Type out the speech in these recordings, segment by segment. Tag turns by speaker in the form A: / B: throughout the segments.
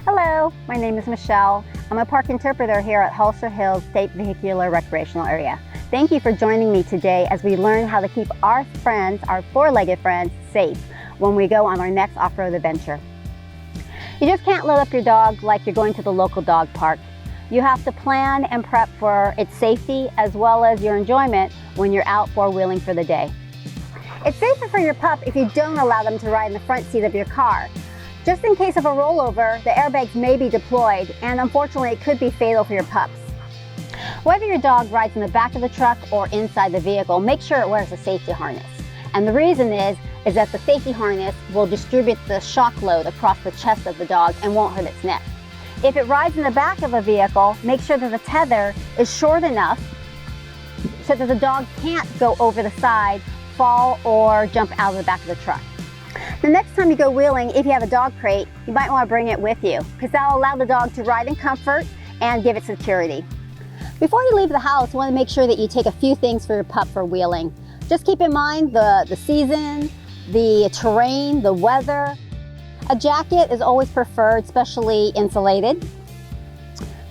A: Hello, my name is Michelle. I'm a park interpreter here at Hollister Hills State Vehicular Recreational Area. Thank you for joining me today as we learn how to keep our friends, our four-legged friends, safe when we go on our next off-road adventure. You just can't load up your dog like you're going to the local dog park. You have to plan and prep for its safety as well as your enjoyment when you're out four-wheeling for the day. It's safer for your pup if you don't allow them to ride in the front seat of your car. Just in case of a rollover, the airbags may be deployed, and unfortunately it could be fatal for your pups. Whether your dog rides in the back of the truck or inside the vehicle, make sure it wears a safety harness. And the reason is that the safety harness will distribute the shock load across the chest of the dog and won't hurt its neck. If it rides in the back of a vehicle, make sure that the tether is short enough so that the dog can't go over the side, fall, or jump out of the back of the truck. The next time you go wheeling, if you have a dog crate, you might want to bring it with you because that'll allow the dog to ride in comfort and give it security. Before you leave the house, you want to make sure that you take a few things for your pup for wheeling. Just keep in mind the season, the terrain, the weather. A jacket is always preferred, especially insulated.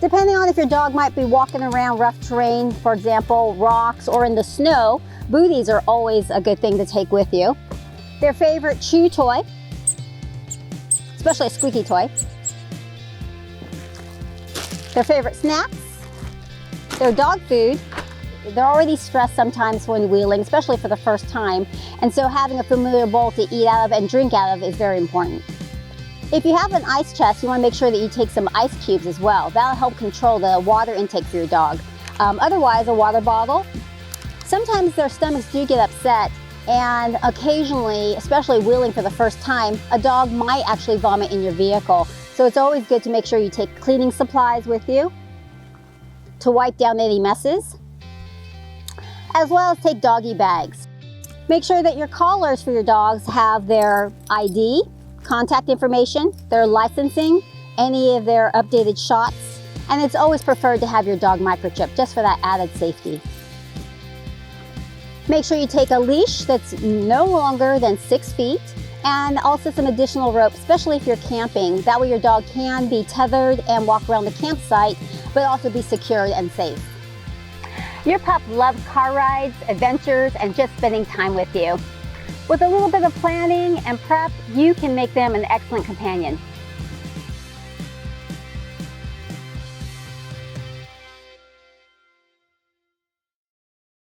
A: Depending on if your dog might be walking around rough terrain, for example, rocks or in the snow, booties are always a good thing to take with you. Their favorite chew toy, especially a squeaky toy. Their favorite snacks, their dog food. They're already stressed sometimes when wheeling, especially for the first time, and so having a familiar bowl to eat out of and drink out of is very important. If you have an ice chest, you want to make sure that you take some ice cubes as well. That'll help control the water intake for your dog. Otherwise, a water bottle. Sometimes their stomachs do get upset, and occasionally, especially wheeling for the first time, a dog might actually vomit in your vehicle. So it's always good to make sure you take cleaning supplies with you to wipe down any messes, as well as take doggy bags. Make sure that your collars for your dogs have their ID, contact information, their licensing, any of their updated shots, and it's always preferred to have your dog microchip just for that added safety. Make sure you take a leash that's no longer than 6 feet and also some additional rope, especially if you're camping. That way your dog can be tethered and walk around the campsite, but also be secured and safe. Your pup loves car rides, adventures, and just spending time with you. With a little bit of planning and prep, you can make them an excellent companion.